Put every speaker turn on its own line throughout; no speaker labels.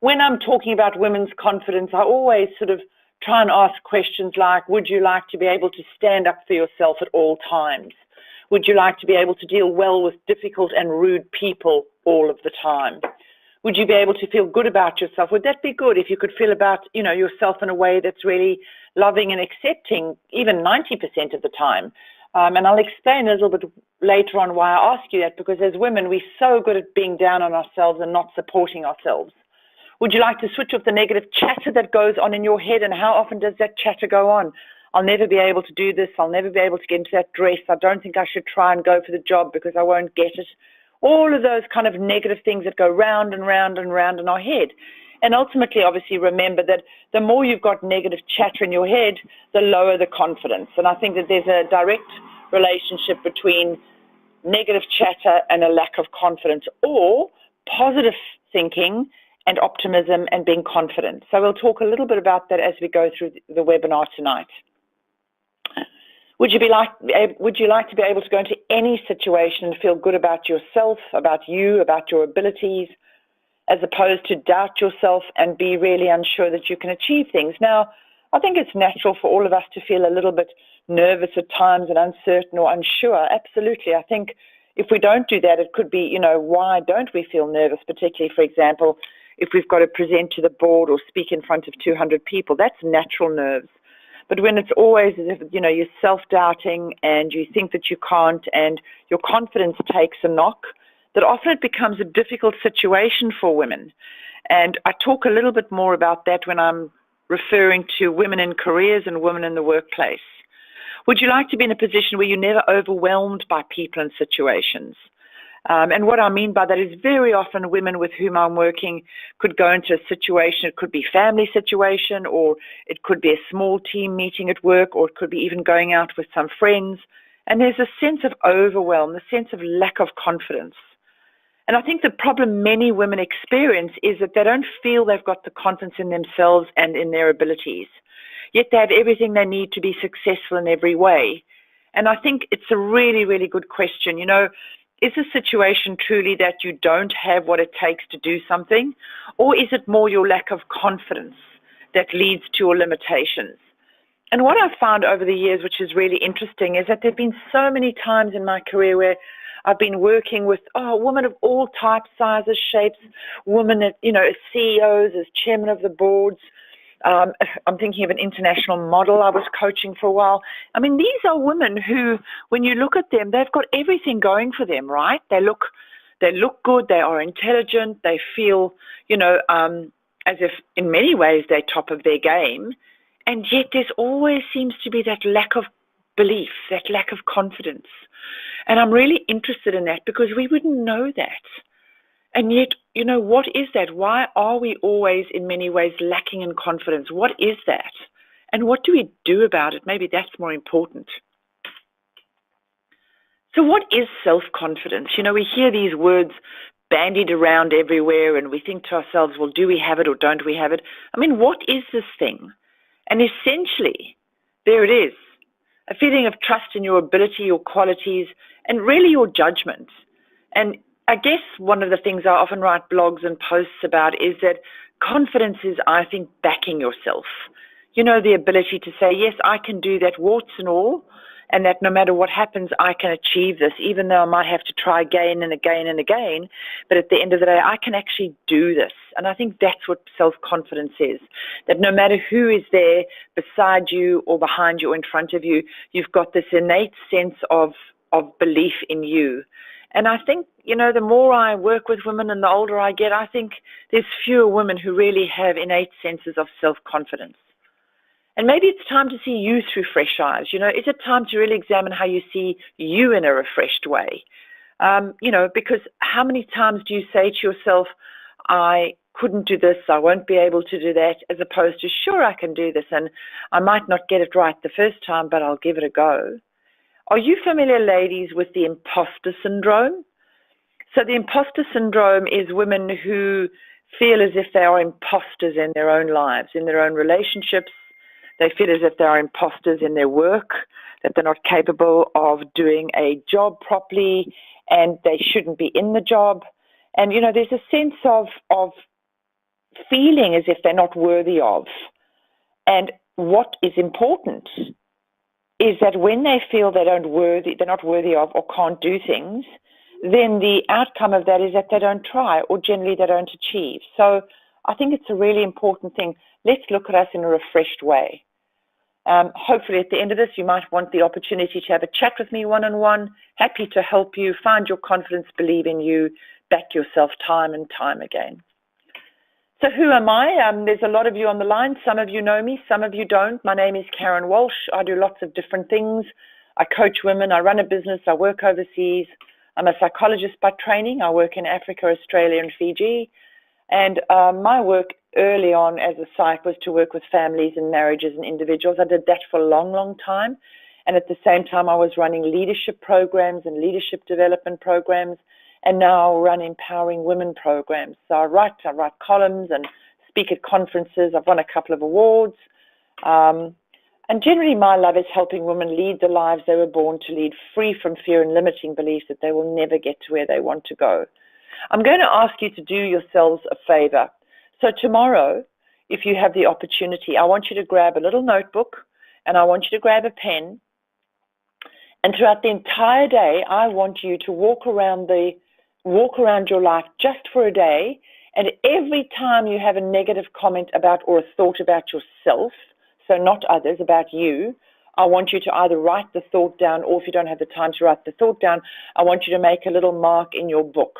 when I'm talking about women's confidence, I always sort of try and ask questions like, would you like to be able to stand up for yourself at all times? Would you like to be able to deal well with difficult and rude people all of the time? Would you be able to feel good about yourself? Would that be good if you could feel about, yourself in a way that's really loving and accepting, even 90% of the time? And I'll explain a little bit later on why I ask you that, because as women, we're so good at being down on ourselves and not supporting ourselves. Would you like to switch off the negative chatter that goes on in your head? And how often does that chatter go on? I'll never be able to do this. I'll never be able to get into that dress. I don't think I should try and go for the job because I won't get it. All of those kind of negative things that go round and round and round in our head. And ultimately, obviously, remember that the more you've got negative chatter in your head, the lower the confidence. And I think that there's a direct relationship between negative chatter and a lack of confidence, or positive thinking and optimism and being confident. So we'll talk a little bit about that as we go through the webinar tonight. Would you like to be able to go into any situation and feel good about yourself, about you, about your abilities, as opposed to doubt yourself and be really unsure that you can achieve things? Now, I think it's natural for all of us to feel a little bit nervous at times and uncertain or unsure. Absolutely. I think if we don't do that, it could be, why don't we feel nervous, particularly, for example, if we've got to present to the board or speak in front of 200 people? That's natural nerves. But when it's always as if, you're self-doubting and you think that you can't and your confidence takes a knock, that often it becomes a difficult situation for women. And I talk a little bit more about that when I'm referring to women in careers and women in the workplace. Would you like to be in a position where you're never overwhelmed by people and situations? And what I mean by that is very often women with whom I'm working could go into a situation, it could be family situation, or it could be a small team meeting at work, or it could be even going out with some friends. And there's a sense of overwhelm, a sense of lack of confidence. And I think the problem many women experience is that they don't feel they've got the confidence in themselves and in their abilities. Yet they have everything they need to be successful in every way. And I think it's a really, really good question. Is the situation truly that you don't have what it takes to do something? Or is it more your lack of confidence that leads to your limitations? And what I've found over the years, which is really interesting, is that there have been so many times in my career where I've been working with women of all types, sizes, shapes, women as CEOs, as chairman of the boards. I'm thinking of an international model I was coaching for a while. I mean, these are women who, when you look at them, they've got everything going for them, right? They look good, they are intelligent, they feel, as if in many ways they're top of their game. And yet there's always seems to be that lack of belief, that lack of confidence. And I'm really interested in that because we wouldn't know that. And yet, what is that? Why are we always in many ways lacking in confidence? What is that? And what do we do about it? Maybe that's more important. So what is self-confidence? We hear these words bandied around everywhere and we think to ourselves, well, do we have it or don't we have it? I mean, what is this thing? And essentially, there it is, a feeling of trust in your ability, your qualities, and really your judgment. And I guess one of the things I often write blogs and posts about is that confidence is, I think, backing yourself. The ability to say, yes, I can do that, warts and all, and that no matter what happens, I can achieve this, even though I might have to try again and again and again. But at the end of the day, I can actually do this. And I think that's what self-confidence is, that no matter who is there beside you or behind you or in front of you, you've got this innate sense of belief in you. And I think, the more I work with women and the older I get, I think there's fewer women who really have innate senses of self-confidence. And maybe it's time to see you through fresh eyes. Is it time to really examine how you see you in a refreshed way? Because how many times do you say to yourself, I couldn't do this, I won't be able to do that, as opposed to, sure, I can do this, and I might not get it right the first time, but I'll give it a go. Are you familiar, ladies, with the imposter syndrome? So the imposter syndrome is women who feel as if they are imposters in their own lives, in their own relationships. They feel as if they are imposters in their work, that they're not capable of doing a job properly, and they shouldn't be in the job. And, there's a sense of feeling as if they're not worthy of. And what is important is that when they feel they're not worthy of or can't do things, then the outcome of that is that they don't try, or generally they don't achieve. So I think it's a really important thing. Let's look at us in a refreshed way. Hopefully at the end of this, you might want the opportunity to have a chat with me one-on-one. Happy to help you find your confidence, believe in you, back yourself time and time again. So who am I? There's a lot of you on the line. Some of you know me, some of you don't. My name is Karen Walsh. I do lots of different things. I coach women. I run a business. I work overseas. I'm a psychologist by training. I work in Africa, Australia, and Fiji. And my work early on as a psych was to work with families and marriages and individuals. I did that for a long, long time. And at the same time, I was running leadership programs and leadership development programs, and now I run empowering women programs. So I write columns and speak at conferences. I've won a couple of awards. And generally my love is helping women lead the lives they were born to lead, free from fear and limiting beliefs that they will never get to where they want to go. I'm going to ask you to do yourselves a favor. So tomorrow, if you have the opportunity, I want you to grab a little notebook and I want you to grab a pen. And throughout the entire day, I want you to walk around your life just for a day. And every time you have a negative comment about or a thought about yourself, so not others, about you, I want you to either write the thought down, or if you don't have the time to write the thought down, I want you to make a little mark in your book.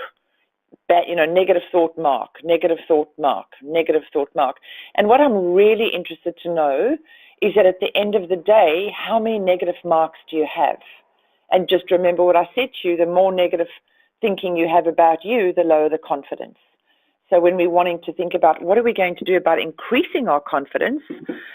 Negative thought mark, negative thought mark, negative thought mark. And what I'm really interested to know is that at the end of the day, how many negative marks do you have? And just remember what I said to you, the more negative thinking you have about you, the lower the confidence. So when we're wanting to think about what are we going to do about increasing our confidence,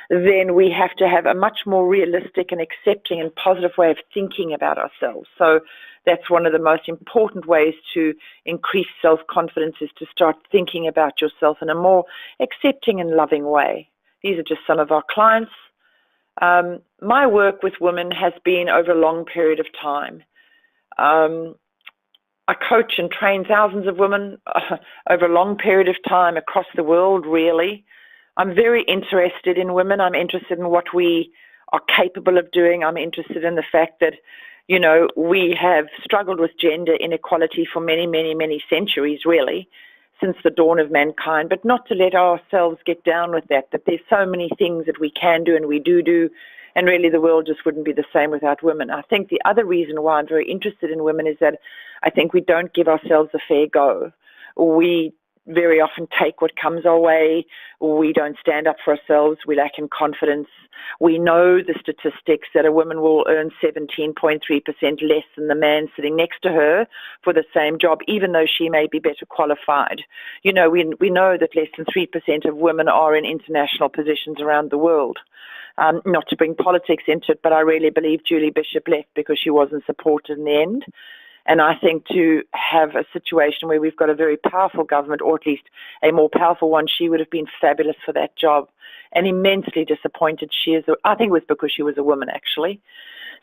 then we have to have a much more realistic and accepting and positive way of thinking about ourselves. So that's one of the most important ways to increase self-confidence, is to start thinking about yourself in a more accepting and loving way. These are just some of our clients. My work with women has been over a long period of time. I coach and train thousands of women over a long period of time across the world, really. I'm very interested in women. I'm interested in what we are capable of doing. I'm interested in the fact that, we have struggled with gender inequality for many, many, many centuries, really, since the dawn of mankind, but not to let ourselves get down with that there's so many things that we can do and we do, and really the world just wouldn't be the same without women. I think the other reason why I'm very interested in women is that I think we don't give ourselves a fair go. We very often take what comes our way. We don't stand up for ourselves. We lack in confidence. We know the statistics that a woman will earn 17.3% less than the man sitting next to her for the same job, even though she may be better qualified. We know that less than 3% of women are in international positions around the world. Not to bring politics into it, but I really believe Julie Bishop left because she wasn't supported in the end. And I think to have a situation where we've got a very powerful government, or at least a more powerful one, she would have been fabulous for that job, and immensely disappointed she is. I think it was because she was a woman, actually.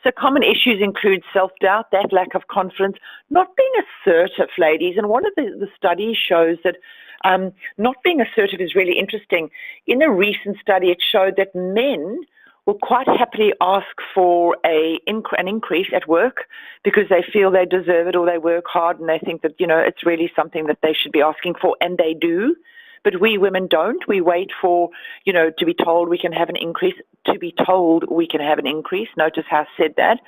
So common issues include self-doubt, that lack of confidence, not being assertive, ladies. And one of the studies shows that not being assertive is really interesting. In a recent study, it showed that men will quite happily ask for an increase at work because they feel they deserve it, or they work hard and they think that, it's really something that they should be asking for, and they do. But we women don't. We wait for, to be told we can have an increase, to be told we can have an increase. Notice how I said that.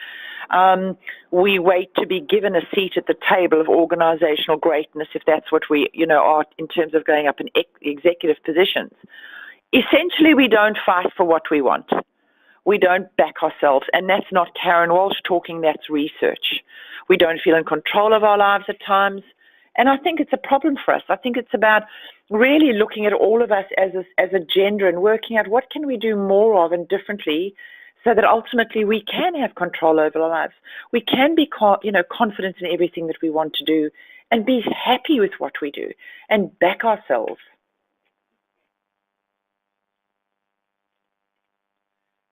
We wait to be given a seat at the table of organizational greatness, if that's what we, are in terms of going up in executive positions. Essentially, we don't fight for what we want. We don't back ourselves, and that's not Karen Walsh talking, that's research. We don't feel in control of our lives at times, and I think it's a problem for us. I think it's about really looking at all of us as a gender and working out what can we do more of and differently, so that ultimately we can have control over our lives. We can be confident in everything that we want to do and be happy with what we do and back ourselves.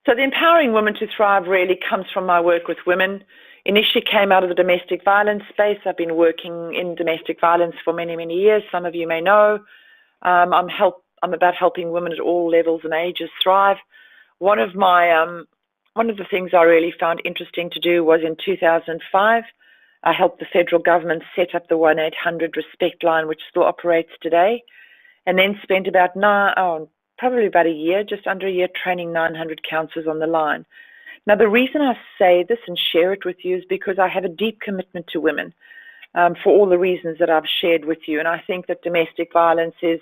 So the Empowering Women to Thrive really comes from my work with women. Initially came out of the domestic violence space. I've been working in domestic violence for many, many years. Some of you may know. I'm about helping women at all levels and ages thrive. One of the things I really found interesting to do was in 2005, I helped the federal government set up the 1-800 Respect line, which still operates today, and then spent probably about a year, just under a year, training 900 counselors on the line. Now, the reason I say this and share it with you is because I have a deep commitment to women for all the reasons that I've shared with you. And I think that domestic violence is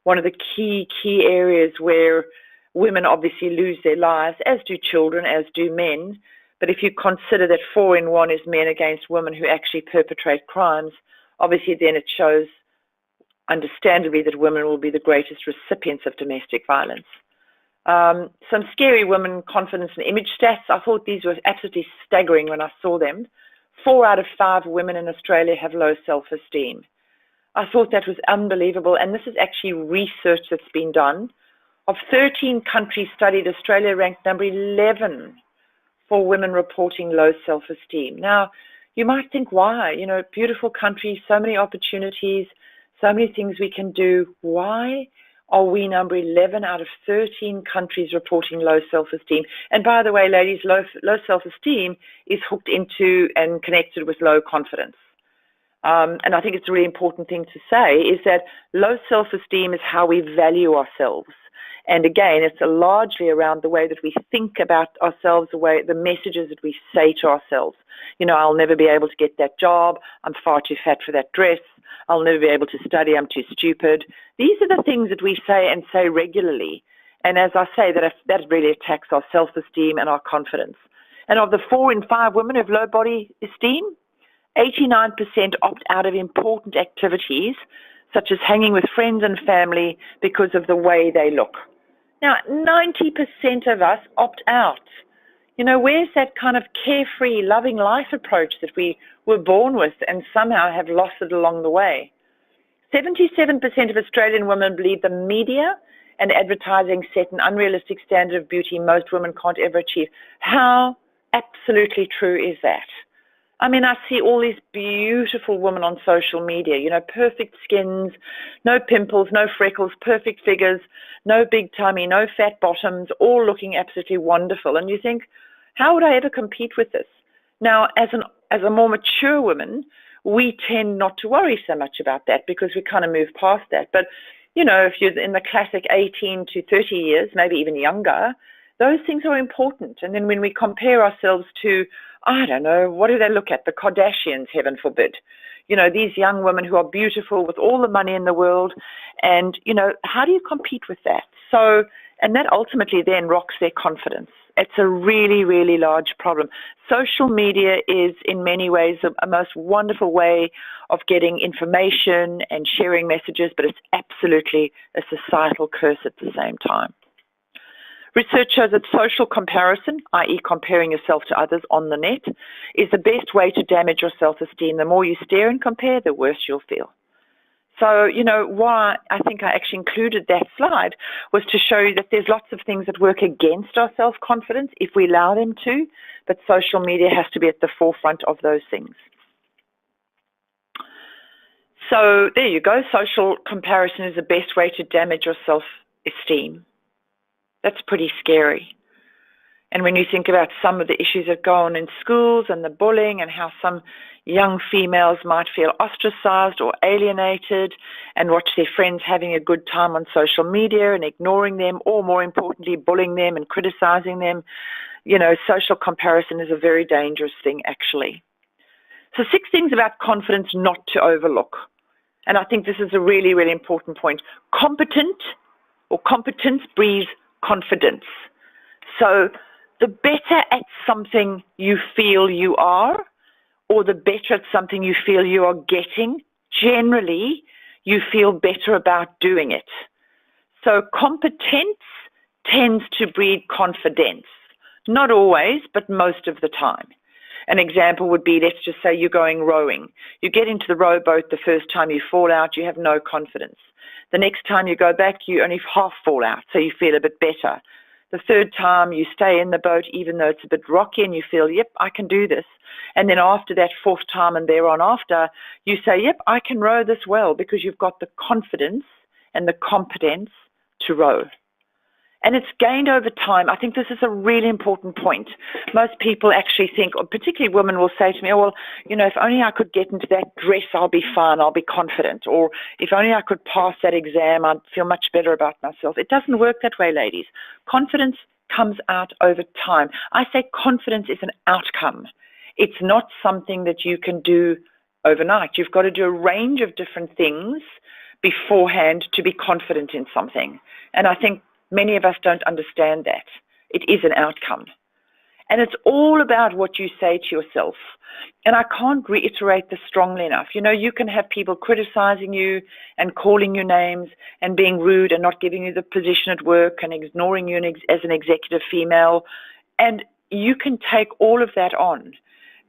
one of the key areas where women obviously lose their lives, as do children, as do men. But if you consider that 4 in 1 is men against women who actually perpetrate crimes, obviously then it shows understandably that women will be the greatest recipients of domestic violence. Some scary women confidence and image stats. I thought these were absolutely staggering when I saw them. 4 out of 5 women in Australia have low self-esteem. I thought that was unbelievable, and this is actually research that's been done. Of 13 countries studied, Australia ranked number 11 for women reporting low self-esteem. Now, you might think, why? You know, beautiful country, so many opportunities, so many things we can do. Why are we number 11 out of 13 countries reporting low self-esteem? And by the way, ladies, low self-esteem is hooked into and connected with low confidence. And I think it's a really important thing to say is that low self-esteem is how we value ourselves. And again, it's largely around the way that we think about ourselves, the messages that we say to ourselves. You know, I'll never be able to get that job. I'm far too fat for that dress. I'll never be able to study. I'm too stupid. These are the things that we say regularly. And as I say, that really attacks our self-esteem and our confidence. And of the 4 in 5 women who have low body esteem, 89% opt out of important activities, such as hanging with friends and family because of the way they look. Now, 90% of us opt out. You know, where's that kind of carefree, loving life approach that we were born with and somehow have lost it along the way? 77% of Australian women believe the media and advertising set an unrealistic standard of beauty most women can't ever achieve. How absolutely true is that? I mean, I see all these beautiful women on social media, you know, perfect skins, no pimples, no freckles, perfect figures, no big tummy, no fat bottoms, all looking absolutely wonderful. And you think, how would I ever compete with this? Now, as a more mature woman, we tend not to worry so much about that because we kind of move past that. But, you know, if you're in the classic 18 to 30 years, maybe even younger, those things are important. And then when we compare ourselves to, I don't know, what do they look at? The Kardashians, heaven forbid. You know, these young women who are beautiful with all the money in the world. And, you know, how do you compete with that? So, and that ultimately then rocks their confidence. It's a really, really large problem. Social media is in many ways a most wonderful way of getting information and sharing messages, but it's absolutely a societal curse at the same time. Research shows that social comparison, i.e. comparing yourself to others on the net, is the best way to damage your self-esteem. The more you stare and compare, the worse you'll feel. So, you know, why I think I actually included that slide was to show you that there's lots of things that work against our self-confidence if we allow them to, but social media has to be at the forefront of those things. So there you go. Social comparison is the best way to damage your self-esteem. That's pretty scary. And when you think about some of the issues that go on in schools and the bullying and how some young females might feel ostracized or alienated and watch their friends having a good time on social media and ignoring them, or more importantly, bullying them and criticizing them, you know, social comparison is a very dangerous thing, actually. So 6 things about confidence not to overlook. And I think this is a really, really important point. Competence breeds confidence. So the better at something you feel you are, or the better at something you feel you are getting, generally you feel better about doing it. So competence tends to breed confidence. Not always, but most of the time. An example would be, let's just say you're going rowing. You get into the rowboat the first time, you fall out, you have no confidence. The next time you go back, you only half fall out, so you feel a bit better. The third time, you stay in the boat, even though it's a bit rocky, and you feel, yep, I can do this. And then after that 4th time and thereon after, you say, yep, I can row this well, because you've got the confidence and the competence to row. And it's gained over time. I think this is a really important point. Most people actually think, or particularly women will say to me, oh, well, if only I could get into that dress, I'll be fine, I'll be confident. Or if only I could pass that exam, I'd feel much better about myself. It doesn't work that way, ladies. Confidence comes out over time. I say confidence is an outcome. It's not something that you can do overnight. You've got to do a range of different things beforehand to be confident in something. And I think many of us don't understand that. It is an outcome. And it's all about what you say to yourself. And I can't reiterate this strongly enough. You can have people criticizing you and calling you names and being rude and not giving you the position at work and ignoring you as an executive female. And you can take all of that on.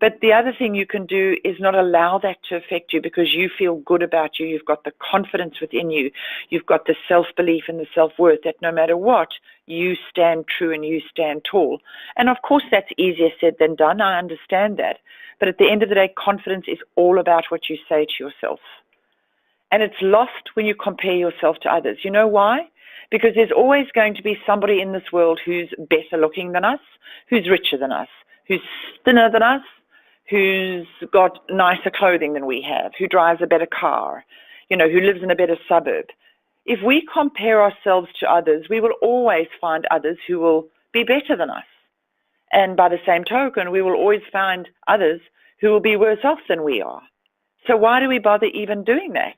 But the other thing you can do is not allow that to affect you, because you feel good about you. You've got the confidence within you. You've got the self-belief and the self-worth that no matter what, you stand true and you stand tall. And of course, that's easier said than done. I understand that. But at the end of the day, confidence is all about what you say to yourself. And it's lost when you compare yourself to others. You know why? Because there's always going to be somebody in this world who's better looking than us, who's richer than us, who's thinner than us, who's got nicer clothing than we have, who drives a better car, who lives in a better suburb. If we compare ourselves to others, we will always find others who will be better than us. And by the same token, we will always find others who will be worse off than we are. So why do we bother even doing that?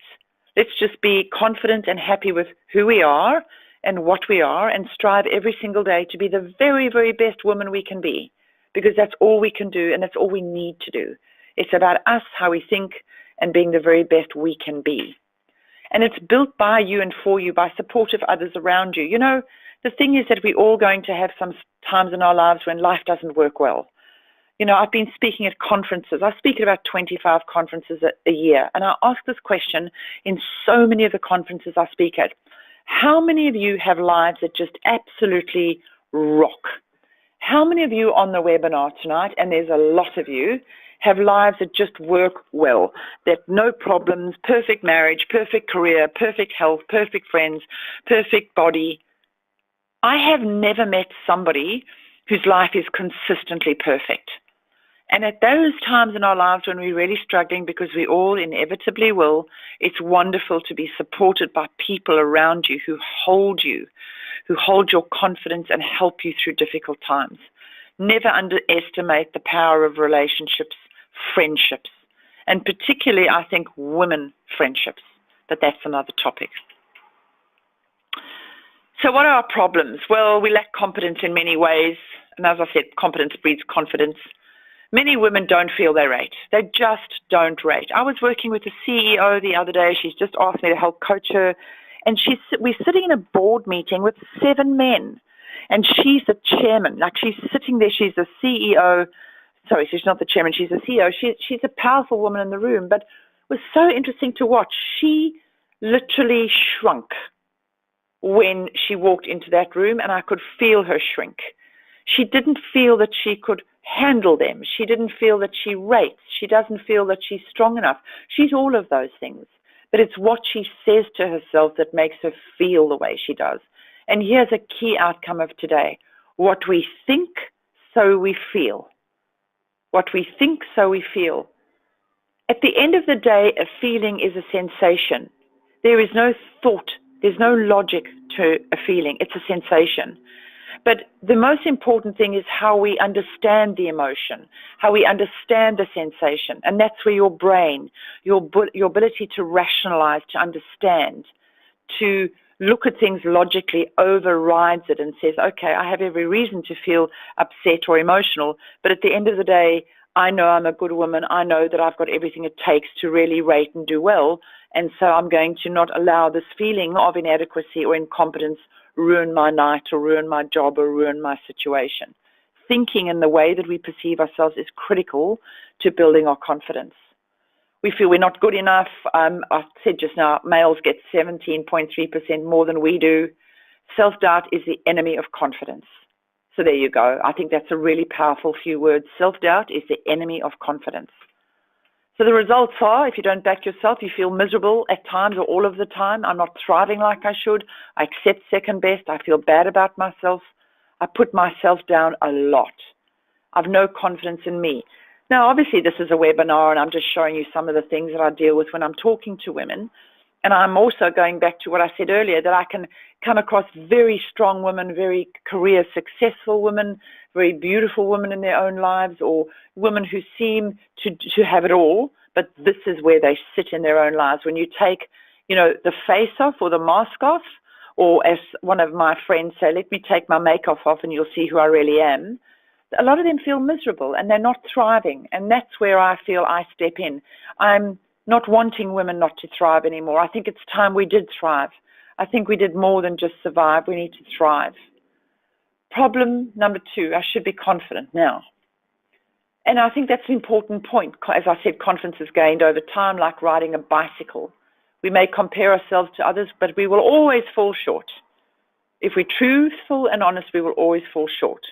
Let's just be confident and happy with who we are and what we are, and strive every single day to be the very, very best woman we can be. Because that's all we can do, and that's all we need to do. It's about us, how we think, and being the very best we can be. And it's built by you and for you, by supportive others around you. The thing is that we're all going to have some times in our lives when life doesn't work well. I've been speaking at conferences. I speak at about 25 conferences a year, and I ask this question in so many of the conferences I speak at. How many of you have lives that just absolutely rock? How many of you on the webinar tonight, and there's a lot of you, have lives that just work well, that no problems, perfect marriage, perfect career, perfect health, perfect friends, perfect body? I have never met somebody whose life is consistently perfect. And at those times in our lives when we're really struggling, because we all inevitably will, it's wonderful to be supported by people around you who hold your confidence and help you through difficult times. Never underestimate the power of relationships, friendships, and particularly, I think, women friendships. But that's another topic. So what are our problems? Well, we lack competence in many ways. And as I said, competence breeds confidence. Many women don't feel they rate. They just don't rate. I was working with a CEO the other day. She's just asked me to help coach her. And we're sitting in a board meeting with 7 men. And she's the chairman. Like, she's sitting there. She's the CEO. Sorry, she's not the chairman. She's the CEO. She's a powerful woman in the room. But it was so interesting to watch. She literally shrunk when she walked into that room, and I could feel her shrink. She didn't feel that she could handle them. She didn't feel that she rates. She doesn't feel that she's strong enough. She's all of those things. But it's what she says to herself that makes her feel the way she does. And here's a key outcome of today. What we think, so we feel. What we think, so we feel. At the end of the day, a feeling is a sensation. There is no thought. There's no logic to a feeling. It's a sensation. But the most important thing is how we understand the emotion, how we understand the sensation. And that's where your brain, your ability to rationalize, to understand, to look at things logically overrides it and says, okay, I have every reason to feel upset or emotional, but at the end of the day, I know I'm a good woman. I know that I've got everything it takes to really rate and do well. And so I'm going to not allow this feeling of inadequacy or incompetence ruin my night or ruin my job or ruin my situation. Thinking in the way that we perceive ourselves is critical to building our confidence. We feel we're not good enough. I said just now, males get 17.3% more than we do. Self-doubt is the enemy of confidence. So there you go. I think that's a really powerful few words. Self-doubt is the enemy of confidence. So the results are, if you don't back yourself, you feel miserable at times or all of the time. I'm not thriving like I should. I accept second best. I feel bad about myself. I put myself down a lot. I've no confidence in me. Now, obviously, this is a webinar, and I'm just showing you some of the things that I deal with when I'm talking to women. And I'm also going back to what I said earlier, that I can come across very strong women, very career successful women, very beautiful women in their own lives, or women who seem to have it all, but this is where they sit in their own lives. When you take, the face off or the mask off, or as one of my friends say, let me take my makeup off and you'll see who I really am. A lot of them feel miserable and they're not thriving. And that's where I feel I step in. I'm not wanting women not to thrive anymore. I think it's time we did thrive. I think we did more than just survive. We need to thrive. Problem number 2, I should be confident now. And I think that's an important point. As I said, confidence is gained over time, like riding a bicycle. We may compare ourselves to others, but we will always fall short. If we're truthful and honest, we will always fall short.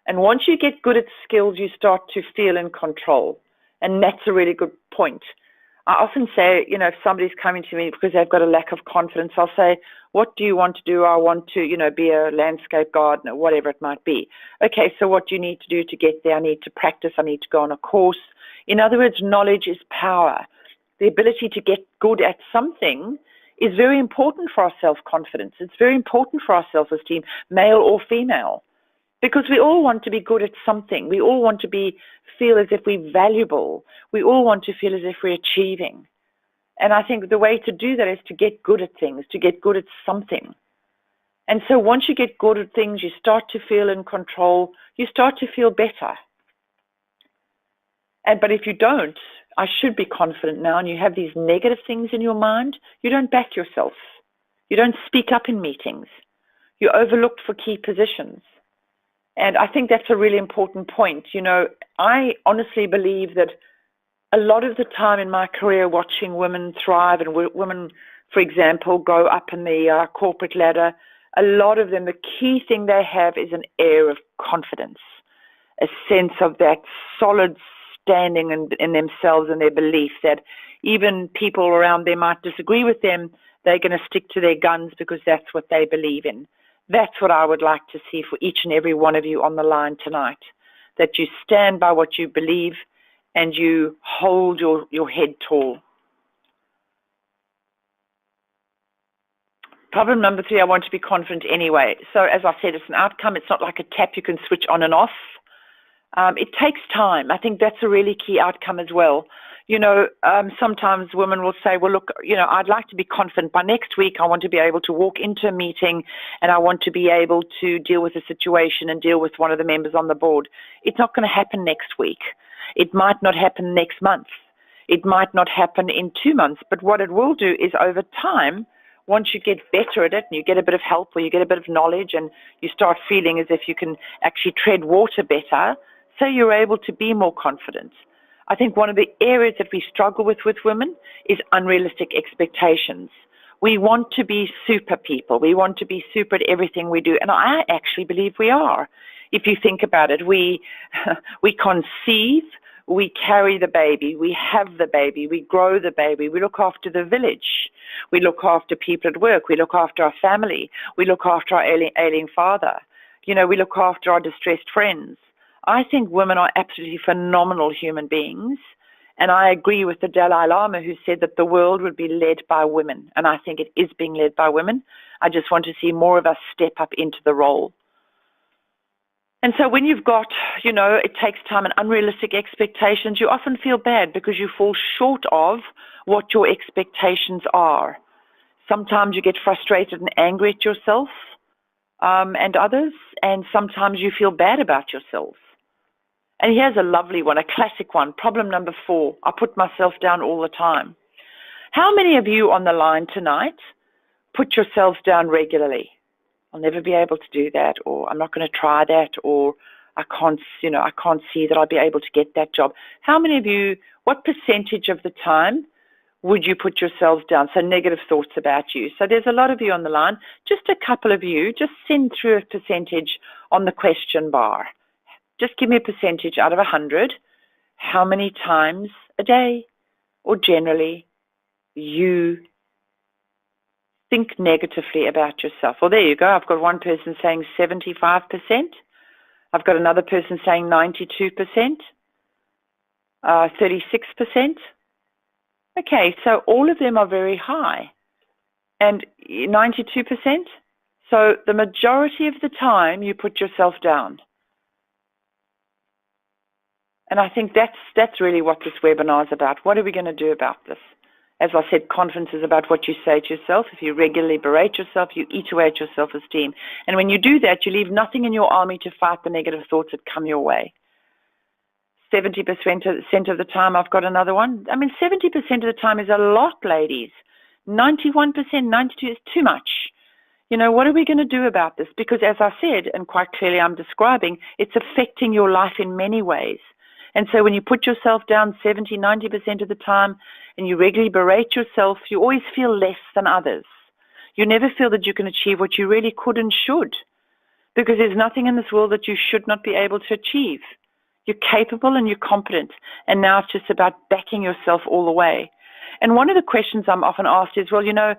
And once you get good at skills, you start to feel in control. And that's a really good point. I often say, if somebody's coming to me because they've got a lack of confidence, I'll say, what do you want to do? I want to, be a landscape gardener, whatever it might be. Okay, so what do you need to do to get there? I need to practice. I need to go on a course. In other words, knowledge is power. The ability to get good at something is very important for our self-confidence. It's very important for our self-esteem, male or female. Because we all want to be good at something. We all want to feel as if we're valuable. We all want to feel as if we're achieving. And I think the way to do that is to get good at things, to get good at something. And so once you get good at things, you start to feel in control. You start to feel better. But if you don't, I should be confident now, and you have these negative things in your mind, you don't back yourself. You don't speak up in meetings. You're overlooked for key positions. And I think that's a really important point. I honestly believe that a lot of the time in my career watching women thrive and women, for example, go up in the corporate ladder, a lot of them, the key thing they have is an air of confidence, a sense of that solid standing in themselves and their belief that even people around them might disagree with them, they're going to stick to their guns because that's what they believe in. That's what I would like to see for each and every one of you on the line tonight, that you stand by what you believe and you hold your head tall. Problem number 3, I want to be confident anyway. So as I said, it's an outcome. It's not like a tap you can switch on and off. It takes time. I think that's a really key outcome as well. Sometimes women will say, well, look, I'd like to be confident. By next week, I want to be able to walk into a meeting and I want to be able to deal with a situation and deal with one of the members on the board. It's not going to happen next week. It might not happen next month. It might not happen in 2 months. But what it will do is over time, once you get better at it and you get a bit of help or you get a bit of knowledge and you start feeling as if you can actually tread water better, so you're able to be more confident. I think one of the areas that we struggle with women is unrealistic expectations. We want to be super people. We want to be super at everything we do. And I actually believe we are. If you think about it, we conceive, we carry the baby, we have the baby, we grow the baby, we look after the village, we look after people at work, we look after our family, we look after our ailing father, we look after our distressed friends. I think women are absolutely phenomenal human beings, and I agree with the Dalai Lama who said that the world would be led by women, and I think it is being led by women. I just want to see more of us step up into the role. And so when you've got, it takes time and unrealistic expectations, you often feel bad because you fall short of what your expectations are. Sometimes you get frustrated and angry at yourself and others, and sometimes you feel bad about yourself. And here's a lovely one, a classic one. Problem number 4, I put myself down all the time. How many of you on the line tonight put yourselves down regularly? I'll never be able to do that, or I'm not going to try that, or I can't see that I'll be able to get that job. How many of you, what percentage of the time would you put yourselves down? So negative thoughts about you. So there's a lot of you on the line. Just a couple of you, just send through a percentage on the question bar. Just give me a percentage out of 100. How many times a day, or generally you think negatively about yourself? Well, there you go. I've got one person saying 75%. I've got another person saying 92%, 36%. Okay, so all of them are very high. And 92%? So the majority of the time you put yourself down. And I think that's really what this webinar is about. What are we going to do about this? As I said, confidence is about what you say to yourself. If you regularly berate yourself, you eat away at your self-esteem. And when you do that, you leave nothing in your army to fight the negative thoughts that come your way. 70% of the time, I've got another one. I mean, 70% of the time is a lot, ladies. 91%, 92% is too much. You know, what are we going to do about this? Because as I said, and quite clearly I'm describing, it's affecting your life in many ways. And so when you put yourself down 70, 90% of the time and you regularly berate yourself, you always feel less than others. You never feel that you can achieve what you really could and should, because there's nothing in this world that you should not be able to achieve. You're capable and you're competent, and now it's just about backing yourself all the way. And one of the questions I'm often asked is, well, you know,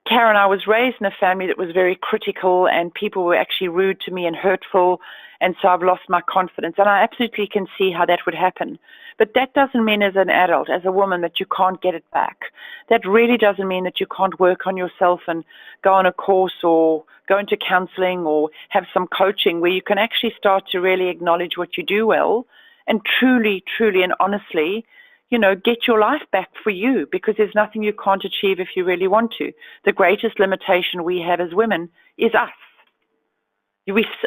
Karen, I was raised in a family that was very critical and people were actually rude to me and hurtful, and so I've lost my confidence. And I absolutely can see how that would happen. But that doesn't mean as an adult, as a woman, that you can't get it back. That really doesn't mean that you can't work on yourself and go on a course or go into counseling or have some coaching where you can actually start to really acknowledge what you do well and truly, truly and honestly, you know, get your life back for you, because there's nothing you can't achieve if you really want to. The greatest limitation we have as women is us.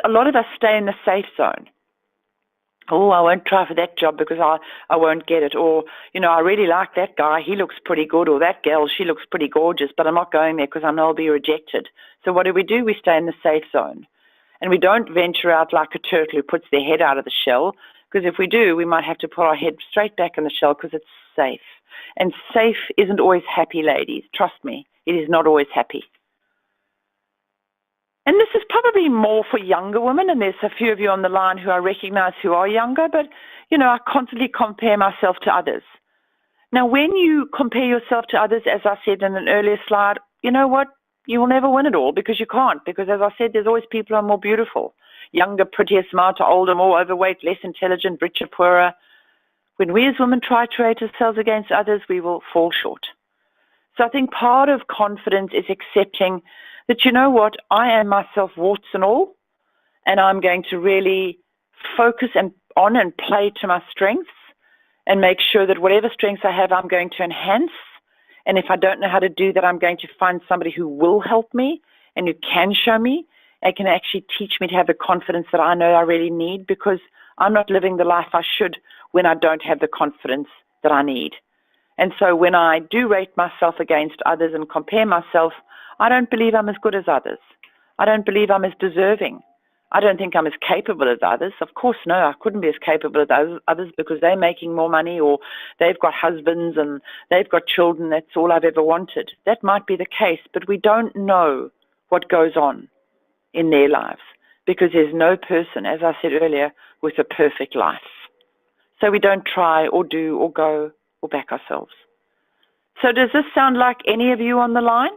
A lot of us stay in the safe zone. Oh, I won't try for that job because I won't get it. Or, you know, I really like that guy. He looks pretty good. Or that girl, she looks pretty gorgeous, but I'm not going there because I know I'll be rejected. So what do? We stay in the safe zone. And we don't venture out like a turtle who puts their head out of the shell, because if we do, we might have to put our head straight back in the shell because it's safe. And safe isn't always happy, ladies. Trust me, it is not always happy. And this is probably more for younger women, and there's a few of you on the line who I recognize who are younger, but, you know, I constantly compare myself to others. Now, when you compare yourself to others, as I said in an earlier slide, you know what? You will never win it all, because you can't. Because, as I said, there's always people who are more beautiful. Younger, prettier, smarter, older, more overweight, less intelligent, richer, poorer. When we as women try to rate ourselves against others, we will fall short. So I think part of confidence is accepting that, you know what, I am myself, warts and all, and I'm going to really focus on and play to my strengths and make sure that whatever strengths I have, I'm going to enhance. And if I don't know how to do that, I'm going to find somebody who will help me and who can show me and can actually teach me to have the confidence that I know I really need, because I'm not living the life I should when I don't have the confidence that I need. And so when I do rate myself against others and compare myself, I don't believe I'm as good as others. I don't believe I'm as deserving. I don't think I'm as capable as others. Of course, no, I couldn't be as capable as others because they're making more money, or they've got husbands and they've got children. That's all I've ever wanted. That might be the case, but we don't know what goes on in their lives, because there's no person, as I said earlier, with a perfect life. So we don't try or do or go or back ourselves. So does this sound like any of you on the line?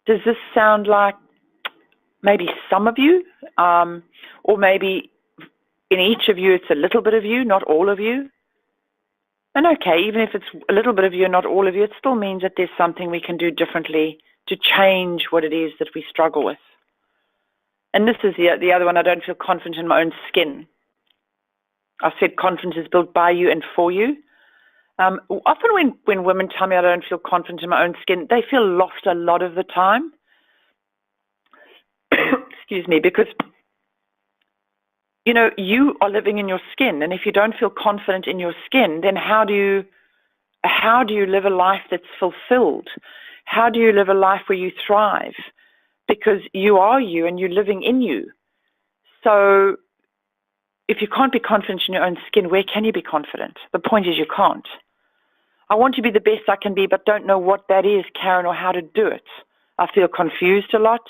Does this sound like maybe some of you, or maybe in each of you it's a little bit of you, not all of you? And okay, even if it's a little bit of you and not all of you, it still means that there's something we can do differently to change what it is that we struggle with. And this is the other one. I don't feel confident in my own skin. I said confidence is built by you and for you. Often when women tell me I don't feel confident in my own skin, they feel lost a lot of the time. Excuse me, because, you know, you are living in your skin, and if you don't feel confident in your skin, then how do you live a life that's fulfilled? How do you live a life where you thrive? Because you are you and you're living in you. So if you can't be confident in your own skin, where can you be confident? The point is you can't. I want to be the best I can be, but don't know what that is, Karen, or how to do it. I feel confused a lot.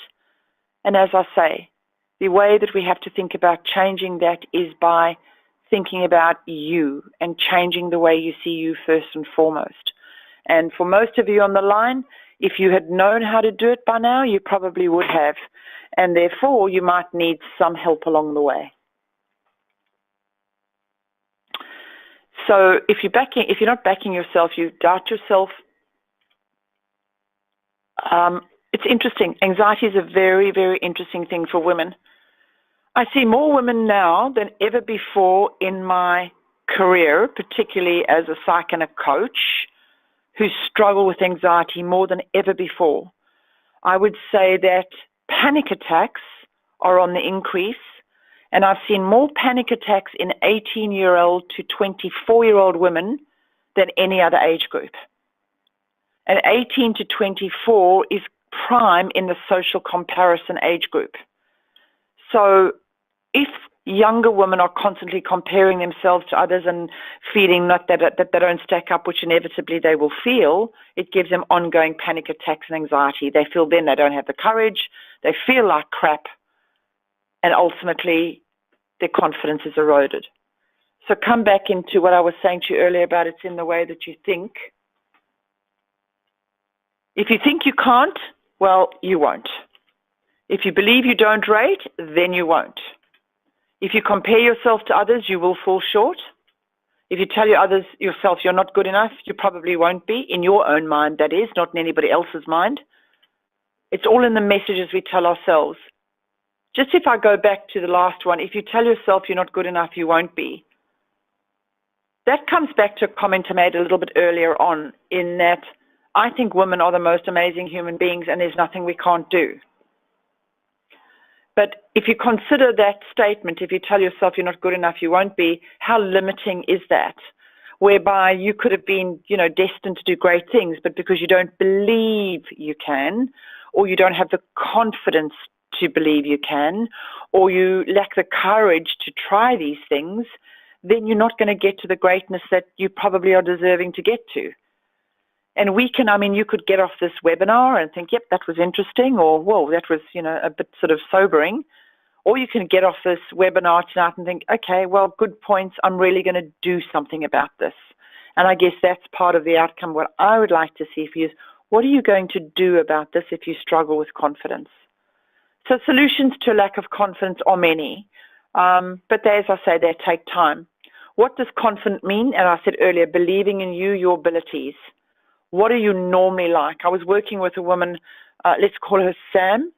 And as I say, the way that we have to think about changing that is by thinking about you and changing the way you see you first and foremost. And for most of you on the line, if you had known how to do it by now, you probably would have. And therefore, you might need some help along the way. So if you're not backing yourself, you doubt yourself. It's interesting. Anxiety is a very, very interesting thing for women. I see more women now than ever before in my career, particularly as a psych and a coach, who struggle with anxiety more than ever before. I would say that panic attacks are on the increase, and I've seen more panic attacks in 18-year-old to 24-year-old women than any other age group. And 18 to 24 is prime in the social comparison age group. So if younger women are constantly comparing themselves to others and feeling that they don't stack up, which inevitably they will feel, it gives them ongoing panic attacks and anxiety. They feel then they don't have the courage, they feel like crap, and ultimately their confidence is eroded. So come back into what I was saying to you earlier about it's in the way that you think. If you think you can't, well, you won't. If you believe you don't rate, then you won't. If you compare yourself to others, you will fall short. If you tell yourself you're not good enough, you probably won't be, in your own mind, that is, not in anybody else's mind. It's all in the messages we tell ourselves. Just if I go back to the last one, if you tell yourself you're not good enough, you won't be. That comes back to a comment I made a little bit earlier on, in that I think women are the most amazing human beings and there's nothing we can't do. But if you consider that statement, if you tell yourself you're not good enough, you won't be, how limiting is that? Whereby you could have been, destined to do great things, but because you don't believe you can, or you don't have the confidence to believe you can, or you lack the courage to try these things, then you're not going to get to the greatness that you probably are deserving to get to. And you could get off this webinar and think, yep, that was interesting, or, whoa, that was, a bit sort of sobering. Or you can get off this webinar tonight and think, okay, well, good points. I'm really going to do something about this. And I guess that's part of the outcome. What I would like to see for you is, what are you going to do about this if you struggle with confidence? So solutions to lack of confidence are many, but as I say, they take time. What does confident mean? And I said earlier, believing in you, your abilities. What are you normally like? I was working with a woman, let's call her Sam,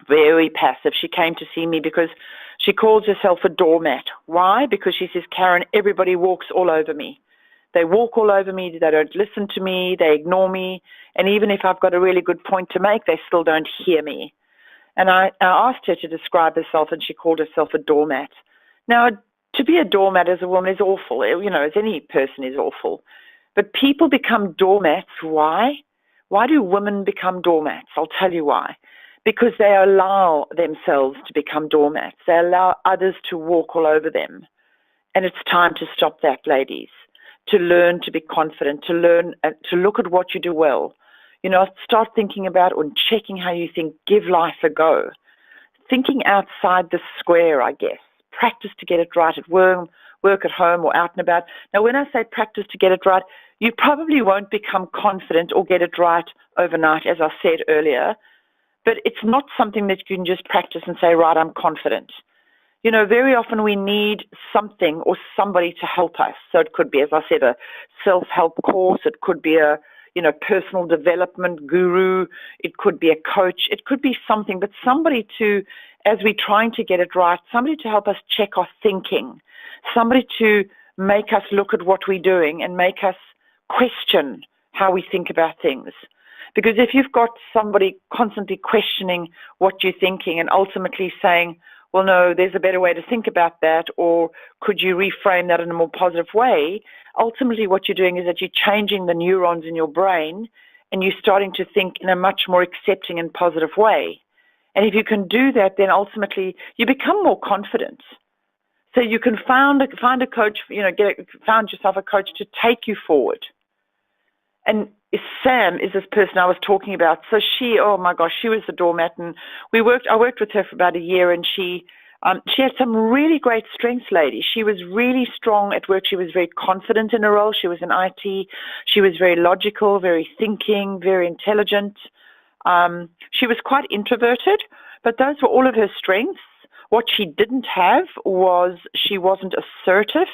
very passive. She came to see me because she calls herself a doormat. Why? Because she says, Karen, everybody walks all over me. They walk all over me. They don't listen to me. They ignore me. And even if I've got a really good point to make, they still don't hear me. And I asked her to describe herself, and she called herself a doormat. Now, to be a doormat as a woman is awful. As any person is awful. But people become doormats. Why? Why do women become doormats? I'll tell you why. Because they allow themselves to become doormats. They allow others to walk all over them. And it's time to stop that, ladies. To learn to be confident, to learn to look at what you do well. Start thinking about and checking how you think. Give life a go. Thinking outside the square, I guess. Practice to get it right at work at home or out and about. Now, when I say practice to get it right, you probably won't become confident or get it right overnight, as I said earlier, but it's not something that you can just practice and say, right, I'm confident. Very often we need something or somebody to help us. So it could be, as I said, a self-help course. It could be a, personal development guru. It could be a coach. It could be something, but somebody to, as we're trying to get it right, somebody to help us check our thinking, somebody to make us look at what we're doing and make us question how we think about things. Because if you've got somebody constantly questioning what you're thinking and ultimately saying, well, no, there's a better way to think about that, or could you reframe that in a more positive way, ultimately what you're doing is that you're changing the neurons in your brain and you're starting to think in a much more accepting and positive way. And if you can do that, then ultimately you become more confident. So you can find a coach, found yourself a coach to take you forward. And Sam is this person I was talking about. So she, oh my gosh, she was the doormat, and I worked with her for about a year, and she She had some really great strengths, lady. She was really strong at work. She was very confident in her role. She was in IT. She was very logical, very thinking, very intelligent. She was quite introverted, but those were all of her strengths. What she didn't have was she wasn't assertive,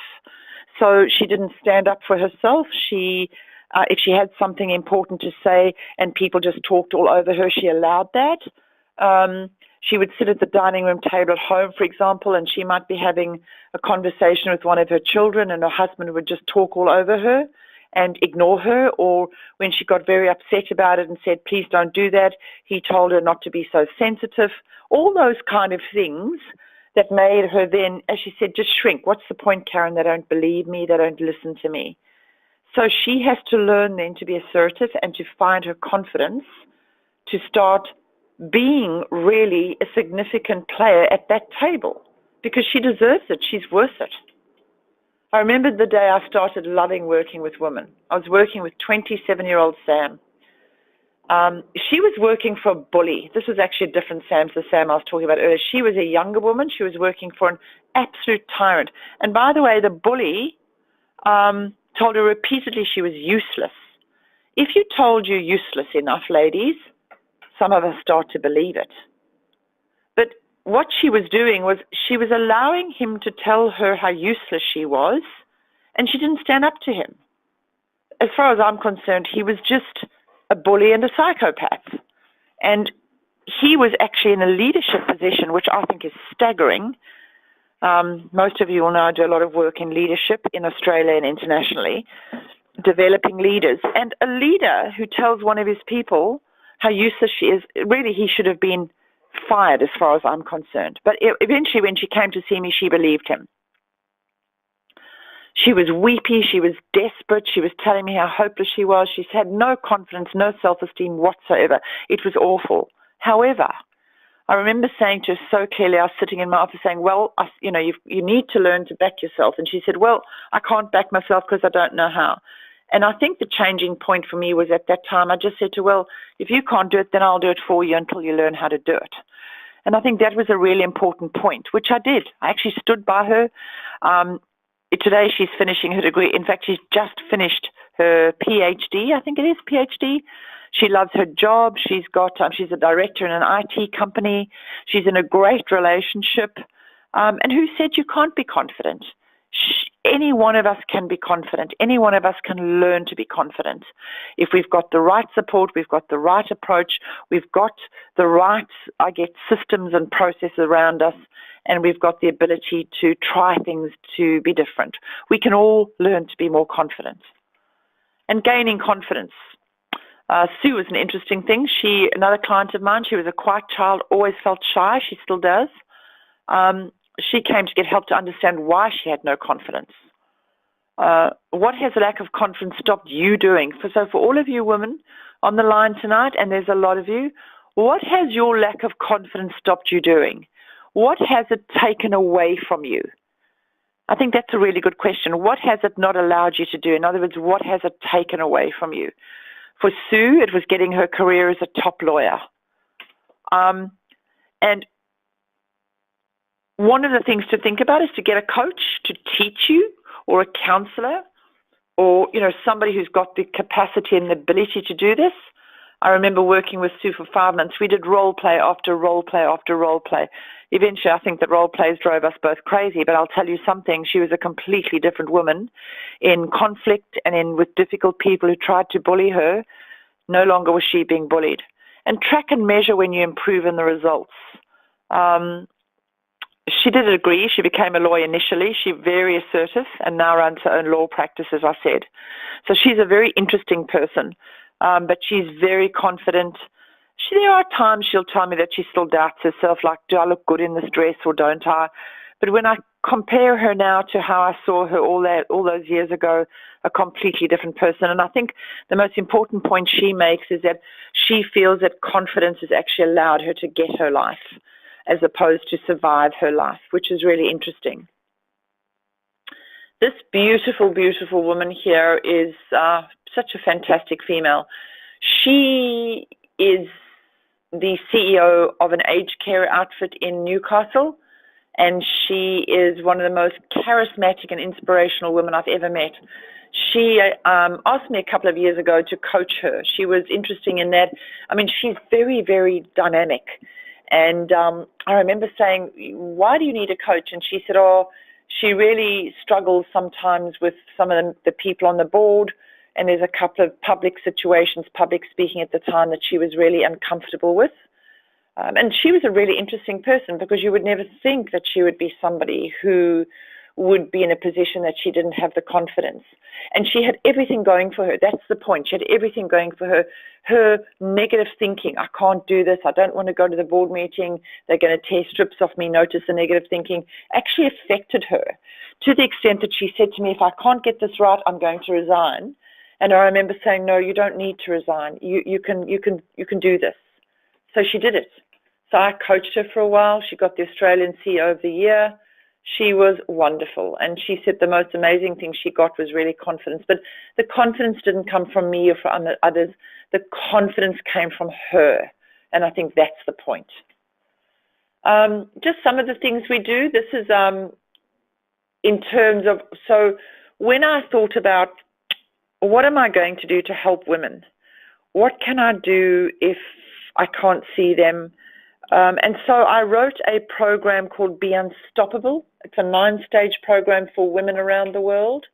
so she didn't stand up for herself. If she had something important to say and people just talked all over her, she allowed that. She would sit at the dining room table at home, for example, and she might be having a conversation with one of her children, and her husband would just talk all over her and ignore her. Or when she got very upset about it and said, please don't do that, he told her not to be so sensitive. All those kind of things that made her then, as she said, just shrink. What's the point, Karen? They don't believe me. They don't listen to me. So she has to learn then to be assertive and to find her confidence to start being really a significant player at that table, because she deserves it. She's worth it. I remember the day I started loving working with women. I was working with 27-year-old Sam. She was working for a bully. This was actually a different Sam to the Sam I was talking about earlier. She was a younger woman. She was working for an absolute tyrant. And by the way, the bully told her repeatedly she was useless. If you told you're useless enough, ladies, some of us start to believe it. But what she was doing was she was allowing him to tell her how useless she was, and she didn't stand up to him. As far as I'm concerned, he was just a bully and a psychopath. And he was actually in a leadership position, which I think is staggering. Most of you will know I do a lot of work in leadership in Australia and internationally, developing leaders. And a leader who tells one of his people how useless she is, really he should have been fired as far as I'm concerned. But eventually when she came to see me, she believed him. She was weepy, she was desperate, she was telling me how hopeless she was. She had no confidence, no self-esteem whatsoever. It was awful. However, I remember saying to her so clearly, I was sitting in my office saying, well, you need to learn to back yourself. And she said, well, I can't back myself because I don't know how. And I think the changing point for me was at that time, I just said to her, well, if you can't do it, then I'll do it for you until you learn how to do it. And I think that was a really important point, which I did. I actually stood by her. Today she's finishing her degree. In fact, she's just finished her PhD. I think it is PhD. She loves her job. She's a director in an IT company. She's in a great relationship. And who said you can't be confident? Any one of us can be confident. Any one of us can learn to be confident. If we've got the right support, we've got the right approach, we've got the right, systems and processes around us, and we've got the ability to try things to be different. We can all learn to be more confident. And gaining confidence. Sue was an interesting thing. Another client of mine, she was a quiet child, always felt shy. She still does. She came to get help to understand why she had no confidence. What has a lack of confidence stopped you doing? So for all of you women on the line tonight, and there's a lot of you, what has your lack of confidence stopped you doing? What has it taken away from you? I think that's a really good question. What has it not allowed you to do? In other words, what has it taken away from you? For Sue, it was getting her career as a top lawyer. And one of the things to think about is to get a coach to teach you, or a counselor, or somebody who's got the capacity and the ability to do this. I remember working with Sue for 5 months. We did role play after role play after role play. Eventually, I think that role plays drove us both crazy, but I'll tell you something. She was a completely different woman in conflict and with difficult people who tried to bully her. No longer was she being bullied. And track and measure when you improve in the results. She did agree. She became a lawyer initially. She's very assertive and now runs her own law practice, as I said. So she's a very interesting person, but she's very confident. There are times she'll tell me that she still doubts herself, like, do I look good in this dress or don't I? But when I compare her now to how I saw her all those years ago, a completely different person. And I think the most important point she makes is that she feels that confidence has actually allowed her to get her life, as opposed to survive her life, which is really interesting. This beautiful, beautiful woman here is such a fantastic female. She is the CEO of an aged care outfit in Newcastle, and she is one of the most charismatic and inspirational women I've ever met. She asked me a couple of years ago to coach her. She was interesting in that, I mean, she's very, very dynamic. And I remember saying, why do you need a coach? And she said, oh, she really struggles sometimes with some of the people on the board. And there's a couple of public situations, public speaking at the time, that she was really uncomfortable with. And she was a really interesting person, because you would never think that she would be somebody who would be in a position that she didn't have the confidence. And she had everything going for her. That's the point. She had everything going for her. Her negative thinking, I can't do this, I don't want to go to the board meeting, they're going to tear strips off me, notice the negative thinking, actually affected her to the extent that she said to me, if I can't get this right, I'm going to resign. And I remember saying, no, you don't need to resign. You can do this. So she did it. So I coached her for a while. She got the Australian CEO of the Year. She was wonderful. And she said the most amazing thing she got was really confidence. But the confidence didn't come from me or from others. The confidence came from her. And I think that's the point. Just some of the things we do. This is in terms of, so when I thought about what am I going to do to help women? What can I do if I can't see them? And so I wrote a program called Be Unstoppable. It's a 9-stage program for women around the world,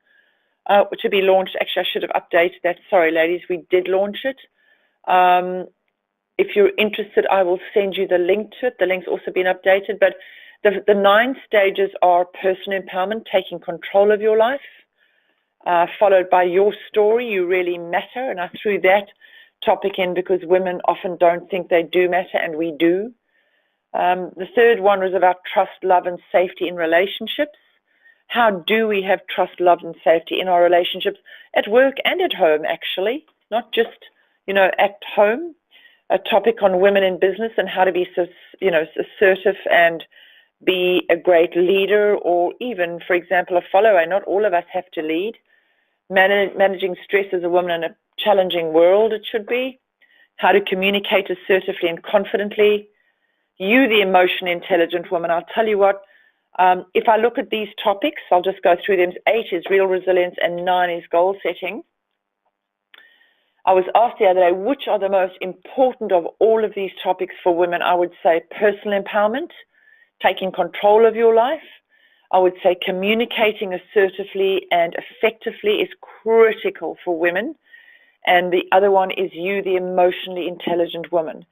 which will be launched. Actually, I should have updated that. Sorry, ladies, we did launch it. If you're interested, I will send you the link to it. The link's also been updated. But the 9 stages are personal empowerment, taking control of your life, followed by your story, you really matter. And I threw that topic in because women often don't think they do matter, and we do. The third one was about trust, love, and safety in relationships. How do we have trust, love, and safety in our relationships at work and at home, actually, not just, at home. A topic on women in business and how to be, assertive and be a great leader, or even, for example, a follower. Not all of us have to lead. Managing stress as a woman in a challenging world, it should be. How to communicate assertively and confidently. You, the emotionally intelligent woman, I'll tell you what, if I look at these topics, I'll just go through them. 8 is real resilience and 9 is goal setting. I was asked the other day, which are the most important of all of these topics for women? I would say personal empowerment, taking control of your life. I would say communicating assertively and effectively is critical for women. And the other one is you, the emotionally intelligent woman.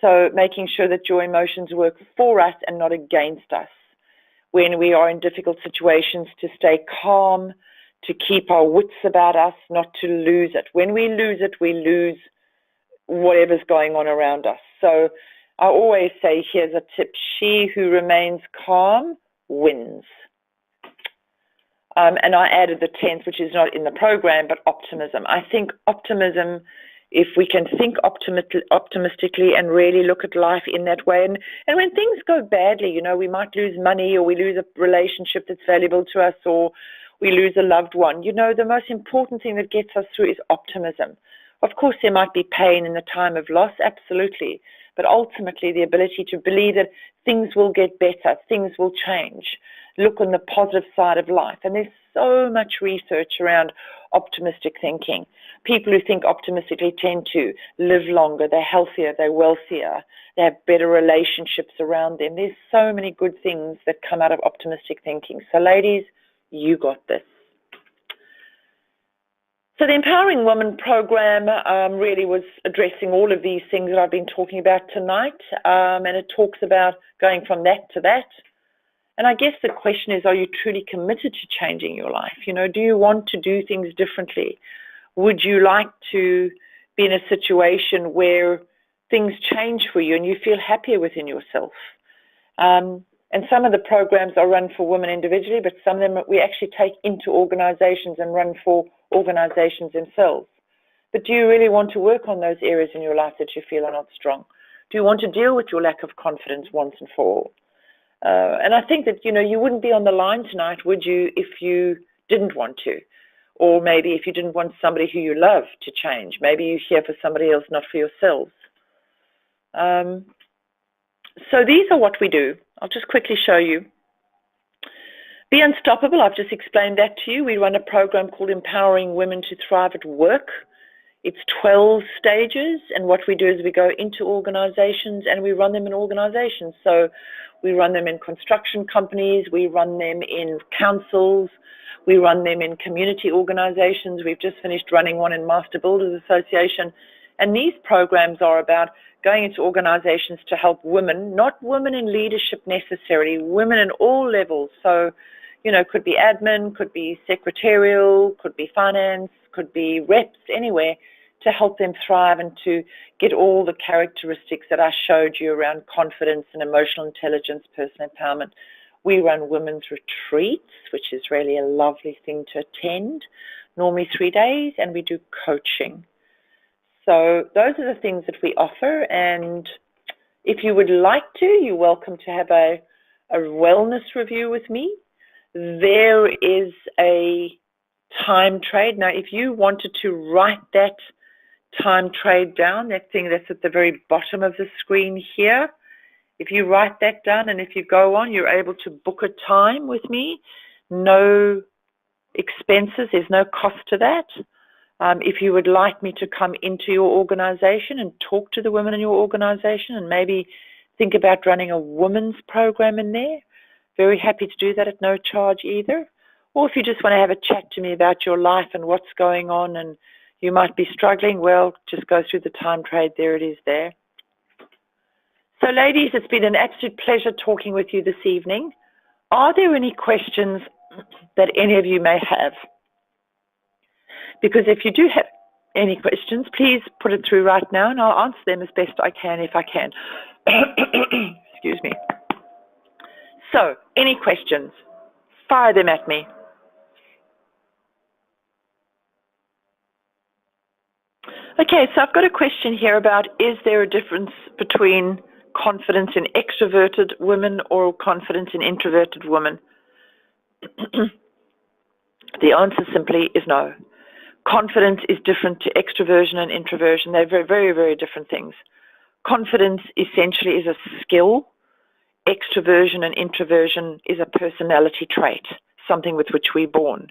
So making sure that your emotions work for us and not against us. When we are in difficult situations, to stay calm, to keep our wits about us, not to lose it. When we lose it, we lose whatever's going on around us. So I always say, here's a tip. She who remains calm wins. And I added the 10th, which is not in the program, but optimism. I think optimism, if we can think optimistically and really look at life in that way. And when things go badly, we might lose money, or we lose a relationship that's valuable to us, or we lose a loved one. The most important thing that gets us through is optimism. Of course, there might be pain in the time of loss, absolutely. But ultimately, the ability to believe that things will get better, things will change. Look on the positive side of life. And there's so much research around optimistic thinking. People who think optimistically tend to live longer, they're healthier, they're wealthier, they have better relationships around them. There's so many good things that come out of optimistic thinking. So ladies, you got this. So the Empowering Women program really was addressing all of these things that I've been talking about tonight. And it talks about going from that to that. And I guess the question is, are you truly committed to changing your life? Do you want to do things differently? Would you like to be in a situation where things change for you and you feel happier within yourself? And some of the programs are run for women individually, but some of them we actually take into organizations and run for organizations themselves. But do you really want to work on those areas in your life that you feel are not strong? Do you want to deal with your lack of confidence once and for all? And I think that, you wouldn't be on the line tonight, would you, if you didn't want to? Or maybe if you didn't want somebody who you love to change. Maybe you're here for somebody else, not for yourselves. So these are what we do. I'll just quickly show you. Be Unstoppable, I've just explained that to you. We run a program called Empowering Women to Thrive at Work. It's 12 stages, and what we do is we go into organizations and we run them in organizations. So we run them in construction companies, we run them in councils, we run them in community organizations. We've just finished running one in Master Builders Association. And these programs are about going into organizations to help women, not women in leadership necessarily, women in all levels. So, you know, could be admin, could be secretarial, could be finance, could be reps, anywhere, to help them thrive and to get all the characteristics that I showed you around confidence and emotional intelligence, personal empowerment. We run women's retreats, which is really a lovely thing to attend, normally 3 days, and we do coaching. So those are the things that we offer, and if you would like to, you're welcome to have a wellness review with me. There is a time trade. Now, if you wanted to write that time trade down, that thing that's at the very bottom of the screen here, if you write that down and if you go on, you're able to book a time with me. No expenses, there's no cost to that. If you would like me to come into your organization and talk to the women in your organization and maybe think about running a women's program in there, very happy to do that at no charge either. Or if you just want to have a chat to me about your life and what's going on and you might be struggling, well, just go through the time trade. There it is there. So ladies, it's been an absolute pleasure talking with you this evening. Are there any questions that any of you may have? Because if you do have any questions, please put it through right now and I'll answer them as best I can if I can. Excuse me. So, any questions? Fire them at me. Okay, so I've got a question here about, is there a difference between confidence in extroverted women or confidence in introverted women? The answer simply is no. Confidence is different to extroversion and introversion. They're very, very, very different things. Confidence essentially is a skill. Extroversion and introversion is a personality trait, something with which we're born.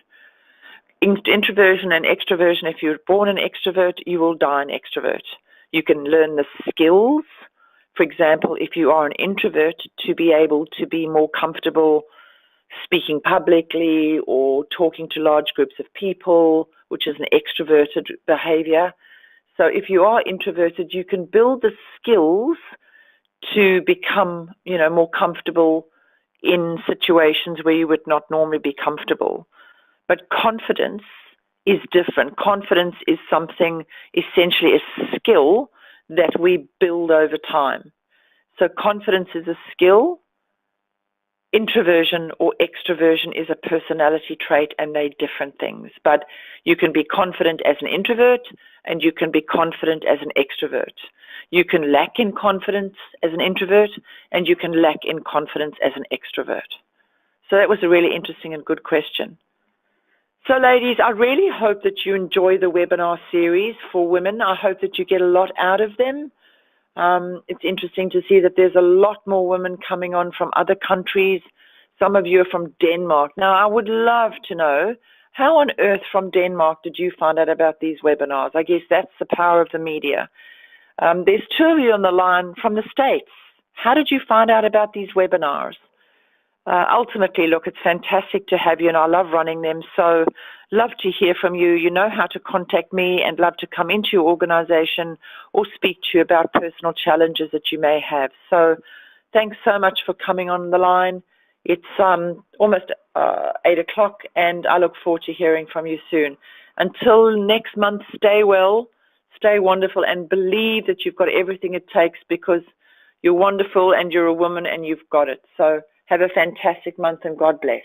Introversion and extroversion, if you're born an extrovert, you will die an extrovert. You can learn the skills. For example, if you are an introvert, to be able to be more comfortable speaking publicly or talking to large groups of people, which is an extroverted behavior. So if you are introverted, you can build the skills to become, you know, more comfortable in situations where you would not normally be comfortable. But confidence is different. Confidence is something, essentially a skill that we build over time. So confidence is a skill. Introversion or extroversion is a personality trait, and they're different things. But you can be confident as an introvert and you can be confident as an extrovert. You can lack in confidence as an introvert and you can lack in confidence as an extrovert. So that was a really interesting and good question. So ladies, I really hope that you enjoy the webinar series for women. I hope that you get a lot out of them. It's interesting to see that there's a lot more women coming on from other countries. Some of you are from Denmark. Now, I would love to know, how on earth from Denmark did you find out about these webinars? I guess that's the power of the media. There's 2 of you on the line from the States. How did you find out about these webinars? Ultimately, look, it's fantastic to have you, and I love running them. So love to hear from you. You know how to contact me, and love to come into your organization or speak to you about personal challenges that you may have. So thanks so much for coming on the line. It's almost 8 o'clock, and I look forward to hearing from you soon. Until next month, stay well, stay wonderful, and believe that you've got everything it takes, because you're wonderful and you're a woman and you've got it. So have a fantastic month and God bless.